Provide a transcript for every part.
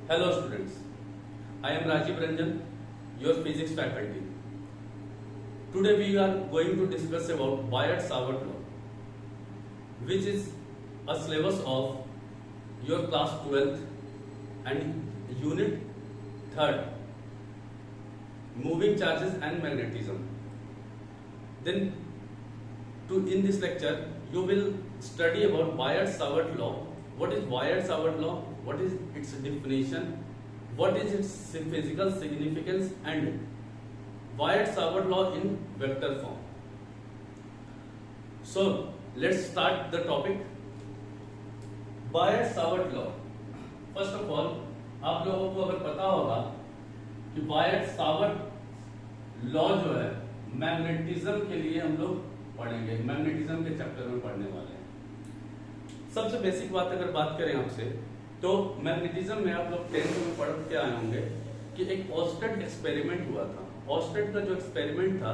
Hello students, I am Rajiv Ranjan, your physics faculty. Today we are going to discuss about Biot-Savart law, which is a syllabus of your class 12th and unit 3rd, moving charges and magnetism. Then in this lecture you will study about Biot-Savart law. What is Biot-Savart law? What is its definition? What is its physical significance? And Biot-Savart law in vector form. So let's start the topic. Biot-Savart law. First of all, आप लोगों को अगर पता होगा कि Biot-Savart law जो है magnetism के लिए हम लोग पढ़ेंगे, मैग्नेटिज्म के चैप्टर में पढ़ने वाले हैं। सबसे बेसिक बात अगर बात करें आपसे, तो मैग्नेटिज्म में आप लोग 10th में पढ़ के आए होंगे कि एक ऑस्टेड एक्सपेरिमेंट हुआ था। ऑस्टेड का जो एक्सपेरिमेंट था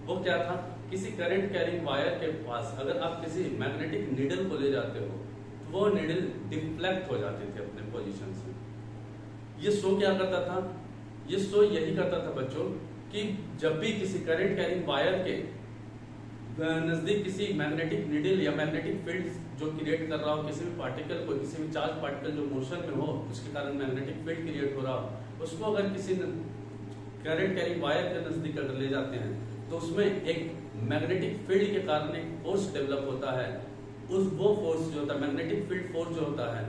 वो क्या था, किसी करंट कैरिंग वायर के पास अगर आप किसी मैग्नेटिक नीडल को ले जाते हो तो वो नीडल डिफ्लेक्ट हो जाते थे अपने पोजीशन से। ये शो क्या करता था? ये शो यही करता था बच्चों कि जब भी किसी करंट कैरिंग वायर के नजदीक किसी मैग्नेटिक नीडल या मैग्नेटिक फील्ड जो क्रिएट कर रहा हो किसी भी पार्टिकल को, किसी भी चार्ज पार्टिकल जो मोशन में हो उसके कारण मैग्नेटिक फील्ड क्रिएट हो रहा हो, उसको अगर किसी करंट कैरिंग वायर के नजदीक अगर ले जाते हैं तो उसमें एक मैग्नेटिक फील्ड के कारण एक फोर्स डेवलप होता है। वो फोर्स जो होता है मैग्नेटिक फील्ड फोर्स जो होता है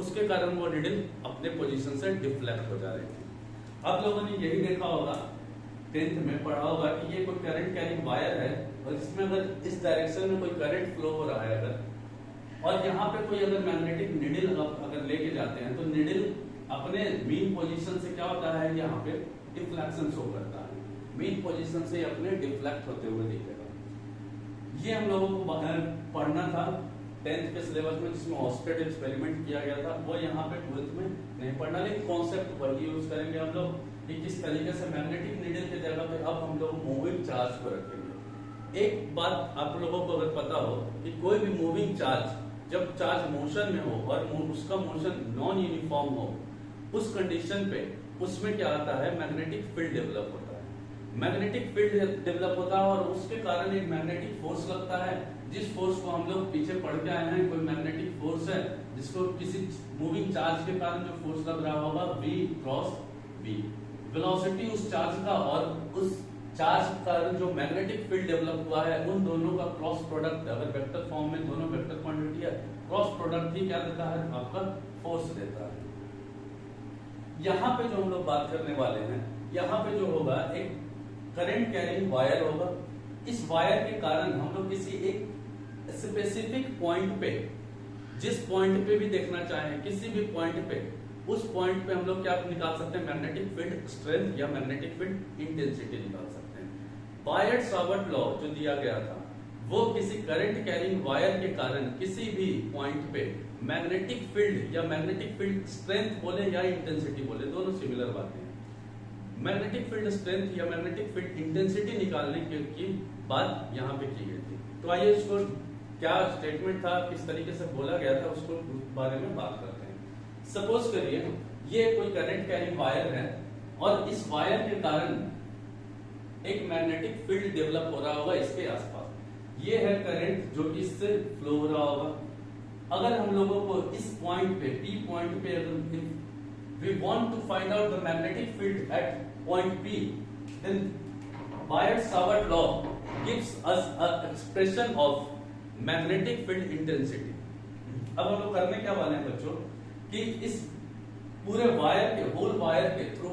उसके कारण वो नीडल अपने पोजीशन से डिफ्लेक्ट हो जा रहे थे। आप लोगों ने यही देखा होगा, 10th में पढ़ा होगा कि ये कोई करंट कैरिंग वायर है और इसमें अगर इस डायरेक्शन में कोई करंट फ्लो हो रहा है अगर, और यहाँ पे कोई अगर मैग्नेटिक नीडल अगर लेके जाते हैं तो नीडल अपने मीन पोजीशन से क्या होता है, यहाँ पे डिफ्लेक्शन शो करता है। मीन पोजीशन से अपने डिफ्लेक्ट होते हुए दिखेगा। ये हम लोगों को पढ़ना था 10th के सिलेबस में, जिसमें ऑस्टेड एक्सपेरिमेंट किया गया था। वो यहाँ पे 12th में नहीं पढ़ना, लेकिन कॉन्सेप्ट वही यूज करेंगे हम लोग कि किस तरीके से मैग्नेटिक नीडल के जगह पे अब हम लोग मूविंग चार्ज को रखेंगे। एक बात आप लोगों को अगर पता हो कि कोई भी मूविंग चार्ज जब चार्ज मोशन में हो और उसका मोशन नॉन यूनिफॉर्म हो, उस कंडीशन पे उसमें क्या आता है, मैग्नेटिक फील्ड डेवलप होता है। मैग्नेटिक फील्ड डेवलप होता है और उसके कारण एक मैग्नेटिक फोर्स लगता है, जिस फोर्स को हम लोग पीछे पढ़ के आए हैं। कोई मैग्नेटिक फोर्स है जिसको किसी मूविंग चार्ज के कारण जो फोर्स लग रहा होगा V क्रॉस V, वेलोसिटी उस चार्ज का और उस चार्ज का जो मैग्नेटिक फील्ड डेवलप हुआ है उन दोनों का क्रॉस प्रोडक्ट, अगर वेक्टर फॉर्म में दोनों वेक्टर क्वांटिटी है, क्रॉस प्रोडक्ट ही क्या देता है, आपका फोर्स देता है। यहाँ पे जो हम लोग बात करने वाले हैं, यहाँ पे जो होगा एक करंट कैरिंग वायर होगा। इस वायर के कारण हम लोग किसी एक स्पेसिफिक पॉइंट पे, जिस पॉइंट पे भी देखना चाहें, किसी भी पॉइंट पे, उस पॉइंट पे हम लोग क्या निकाल सकते हैं, मैग्नेटिक फील्ड स्ट्रेंथ या मैग्नेटिक फील्ड इंटेंसिटी निकाल सकते हैं। बायट-सावर्ट लॉ जो दिया गया था वो किसी करंट कैरिंग वायर के कारण किसी भी पॉइंट पे मैग्नेटिक फील्ड या मैग्नेटिक फील्ड स्ट्रेंथ बोले या इंटेंसिटी बोले, दोनों सिमिलर बातें हैं। मैग्नेटिक फील्ड स्ट्रेंथ या मैग्नेटिक फील्ड इंटेंसिटी निकालने की बात यहाँ पे की गई थी। तो आइए इसको क्या स्टेटमेंट था, किस तरीके से बोला गया था, उसको बारे में बात करते हैं। सपोज करिए ये कोई करंट कैरिंग वायर है और इस वायर के कारण एक मैग्नेटिक फील्ड डेवलप हो रहा होगा इसके आसपास। ये है करंट जो कि इससे फ्लो हो रहा होगा। अगर हम लोगों को इस पॉइंट पे, P पॉइंट पे, अगर we want to find out the magnetic field at point P, then Biot Savart law gives us a expression of magnetic field intensity. अब हम लोग करने क्या वाले हैं बच्चों कि इस पूरे वायर के, होल वायर के थ्रू,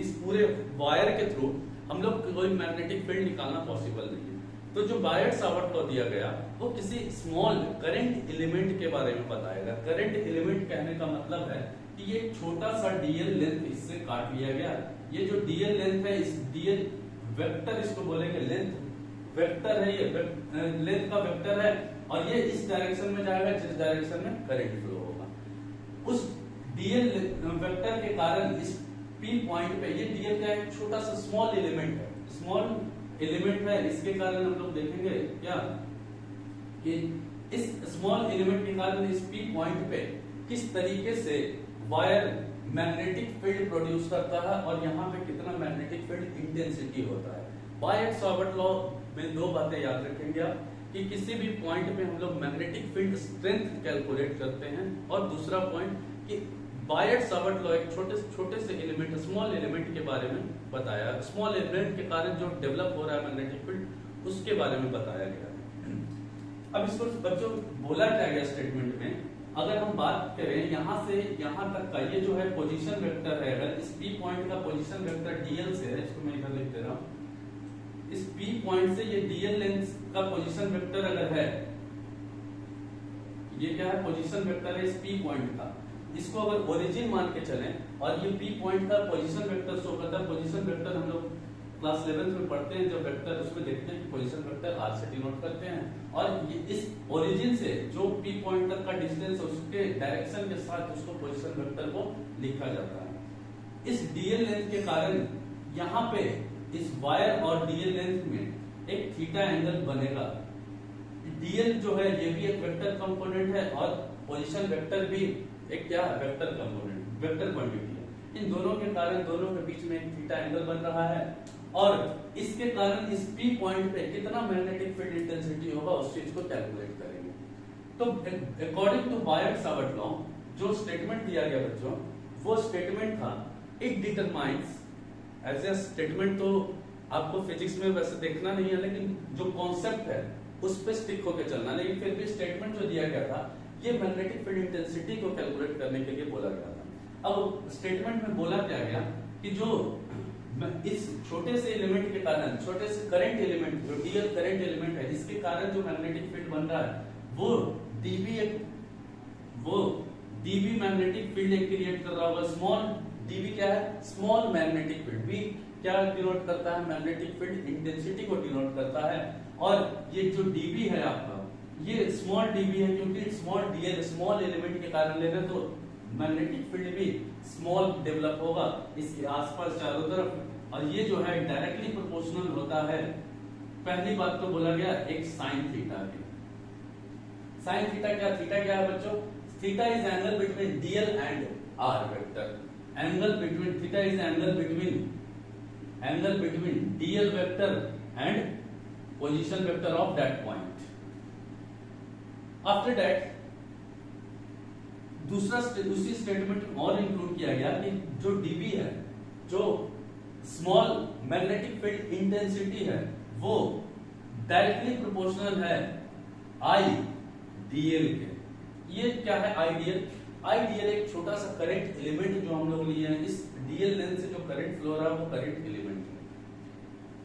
इस पूरे वायर के थ्रू हम लोग कोई मैग्नेटिक फील्ड निकालना पॉसिबल नहीं है। तो जो बायट-सावर्ट लॉ दिया गया वो किसी स्मॉल करंट एलिमेंट के बारे में बताएगा। करंट एलिमेंट कहने का मतलब है कि ये छोटा सा डीएल लेंथ इससे काट लिया गया। ये जो डीएल लेंथ है, इस डीएल वेक्टर इसको बोलेंगे, लेंथ वेक्टर है, ये लेंथ का वेक्टर है और ये इस डायरेक्शन में जाएगा जिस डायरेक्शन में करंट फ्लो होगा। उस डीएल वेक्टर के कारण इस P पॉइंट पे, ये डीएल क्या है, छोटा सा स्मॉल एलिमेंट है, स्मॉल एलिमेंट है। इसके कारण हम लोग देखेंगे क्या कि इस स्मॉल एलिमेंट के कारण इस P पॉइंट पे किस तरीके से वायर मैग्नेटिक फील्ड प्रोड्यूस करता है और यहाँ पे कितना मैग्नेटिक फील्ड इंटेंसिटी होता है। वायट-सावर्ट लॉ में दो बातें याद रखेंगे आप कि किसी भी पॉइंट पे हम लोग मैग्नेटिक फील्ड स्ट्रेंथ कैलकुलेट करते हैं, और दूसरा पॉइंट कि वायट-सावर्ट लॉ एक छोटे से एलिमेंट, स्मॉल एलिमेंट के बारे में बताया, स्मॉल एलिमेंट के कारण जो डेवलप हो रहा है मैग्नेटिक फील्ड उसके बारे में बताया गया। अब इसको बच्चों बोला क्या गया स्टेटमेंट में, अगर हम बात करें यहाँ से यहाँ तक का, ये जो है पोजीशन वेक्टर है, अगर इस P पॉइंट का पोजीशन वेक्टर dl से है, इसको मैं इधर लिख दे रहा हूँ, इस P पॉइंट से ये dl लेंथ का पोजीशन वेक्टर अगर है, ये क्या है पोजीशन वेक्टर है इस P पॉइंट का, इसको अगर ओरिजिन मान के चलें और ये P पॉइंट का पोजीशन वेक्टर शो करता है, पोजीशन वेक्टर हम लोग क्लास 11 में पढ़ते हैं, जब वेक्टर उसमें देखते हैं कि पोजीशन वेक्टर r से डिनोट करते हैं, और ये इस ओरिजिन से जो P पॉइंट तक का डिस्टेंस उसके डायरेक्शन के साथ उसको पोजीशन वेक्टर को लिखा जाता है। इस dl लेंथ के कारण यहाँ पे इस वायर और dl लेंथ में एक थीटा एंगल बनेगा। dl जो है ये भी एक वेक्टर कंपोनेंट है और पोजीशन वेक्टर भी एक क्या है वेक्टर कंपोनेंट, वेक्टर क्वांटिटी है। इन दोनों के कारण दोनों के बीच में एक थीटा एंगल बन रहा है, और इसके कारण इस P पॉइंट पे कितना मैग्नेटिक फील्ड इंटेंसिटी होगा उस चीज को कैलकुलेट करेंगे। तो अकॉर्डिंग टू वायट-सावर्ट लॉ जो स्टेटमेंट दिया गया बच्चों, वो स्टेटमेंट था it determines, as a statement तो आपको फिजिक्स में वैसे देखना नहीं है, लेकिन जो कॉन्सेप्ट है उस पे स्टिक होकर चलना, लेकिन फिर भी स्टेटमेंट जो दिया गया था ये मैग्नेटिक फील्ड इंटेंसिटी को कैलकुलेट करने के लिए बोला गया था। अब स्टेटमेंट में बोला क्या गया कि जो इस छोटे से एलिमेंट के कारण, छोटे से करंट एलिमेंट जो डीएल करंट एलिमेंट है, इसके कारण जो मैग्नेटिक फील्ड बन रहा है वो डीबी मैग्नेटिक फील्ड क्रिएट कर रहा होगा। स्मॉल डीबी क्या है, स्मॉल मैग्नेटिक फील्ड, बी क्या डिनोट करता है, मैग्नेटिक फील्ड इंटेंसिटी को डिनोट करता है, और ये जो डीबी है आपका ये स्मॉल डीबी है क्योंकि स्मॉल डीएल स्मॉल एलिमेंट के कारण ले रहे तो मैग्नेटिक फील्ड भी स्मॉल डेवलप होगा इसके आसपास चारों तरफ, और ये जो है डायरेक्टली प्रोपोर्शनल होता है। पहली बात तो बोला गया एक साइन थीटा की। साइन थीटा क्या है बच्चों, theta is angle between DL and R vector, angle between theta is angle between DL vector and position vector of that point. After that दूसरी स्टेटमेंट और इंक्लूड किया गया कि जो डीबी है, जो स्मॉल मैग्नेटिक फील्ड इंटेंसिटी है, वो डायरेक्टली प्रोपोर्शनल है आई डीएल के। ये क्या है आईडीएल एक छोटा सा करंट एलिमेंट जो हम लोग लिए हैं, इस डीएल लेंथ से जो करंट फ्लो रहा है वो करंट एलिमेंट है।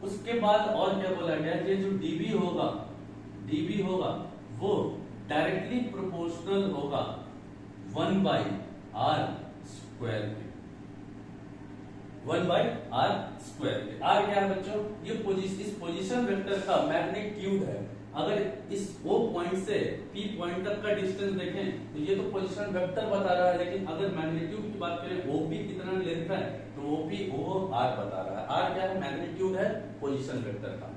उसके बाद और क्या बोला गया, ये जो डीबी होगा वो डायरेक्टली प्रोपोर्शनल होगा 1/r स्क्वायर के, 1/r स्क्वायर के। r क्या है बच्चों, ये इस पोजीशन वेक्टर का मैग्नीट्यूड है। अगर इस O पॉइंट से P पॉइंट तक का डिस्टेंस देखें तो ये तो पोजीशन वेक्टर बता रहा है, लेकिन अगर मैग्नीट्यूड की बात करें OP कितना लेंथ है तो OP R बता रहा है। R क्या है, मैग्नीट्यूड है पोजीशन वेक्टर का।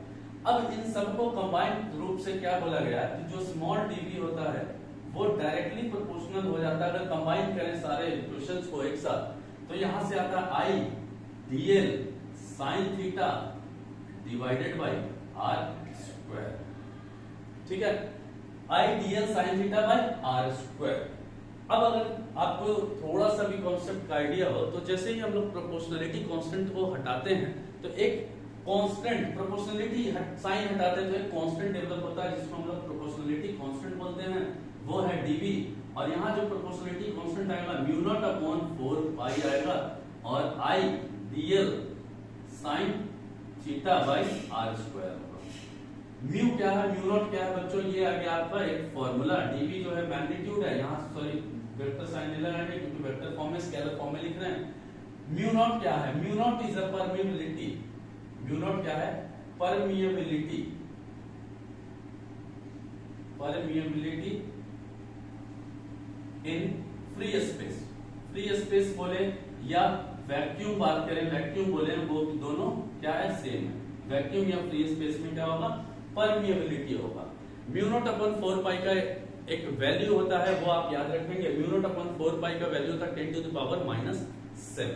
अब इन सबको कंबाइंड रूप से क्या बोला गया कि जो स्मॉल dB होता है वो डायरेक्टली प्रोपोर्शनल हो जाता है। अगर कंबाइन करें सारे इक्वेशंस को एक साथ तो यहां से आता है I dl sin theta divided by r square, ठीक है, I dl sin theta by r square. अब अगर आपको थोड़ा सा भी कॉन्सेप्ट का आइडिया हो तो जैसे ही हम लोग प्रोपोर्शनलिटी कांस्टेंट को हटाते हैं तो एक कांस्टेंट प्रोपोर्शनलिटी साइन हटाते हैं तो एक कांस्टेंट डेवलप होता है जिसको हम लोग प्रोपोर्शनलिटी कांस्टेंट बोलते हैं, वो है dB। और यहाँ जो प्रोपोर्शनलिटी कांस्टेंट आएगा म्यू नॉट अपॉन 4 पाई आएगा, और I dl sin theta by r square होगा। म्यू क्या है, म्यू नॉट क्या है बच्चों, ये आ गया आपका एक फॉर्मूला। dB जो है मैग्नीट्यूड है, यहाँ सॉरी वेक्टर साइन नहीं लगाएंगे क्योंकि वेक्टर फॉर्म में स्केलर फॉर्म में लिख रहे हैं। म्यू नॉट क्या है, mu naught is a permeability, mu naught क्या है, permeability, permeability in free space. Free space बोले या वैक्यूम बात करें, वैक्यूम बोले वो दोनों क्या है, सेम है। वैक्यूम या फ्री स्पेस में क्या होगा, परमिएबिलिटी होगा। म्यू नॉट अपन 4 पाई का एक वैल्यू होता है, वो आप याद रखेंगे, म्यू नॉट अपॉन 4 पाई का वैल्यू होता है 10 टू द पावर -7।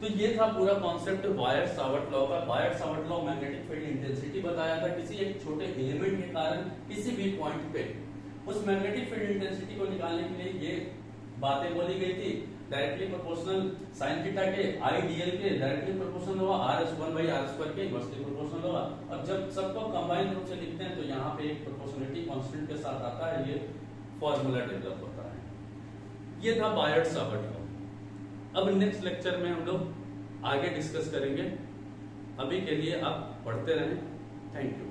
तो ये था पूरा कॉन्सेप्ट बायट सावर्ट लॉ का। Biot Savart law magnetic field intensity बताया था, किसी एक छोटे एलिमेंट के कारण किसी भी पॉइंट पे उस मैग्नेटिक फील्ड इंटेंसिटी को निकालने के लिए ये बातें बोली गई थी। डायरेक्टली प्रोपोर्शनल साइन थीटा के आईडीएल के डायरेक्टली प्रोपोर्शनल होगा, r1/r² के इनवर्सली प्रोपोर्शनल होगा। और जब सबको कंबाइन रूप से लिखते हैं तो यहाँ पे एक प्रोपोर्शनलिटी कांस्टेंट के साथ आता है, ये फॉर्मूला डेवलप होता है। ये था बायट सावर्ट लॉ। अब नेक्स्ट लेक्चर में हम लोग आगे डिस्कस करेंगे। अभी के लिए आप पढ़ते रहें। Thank you.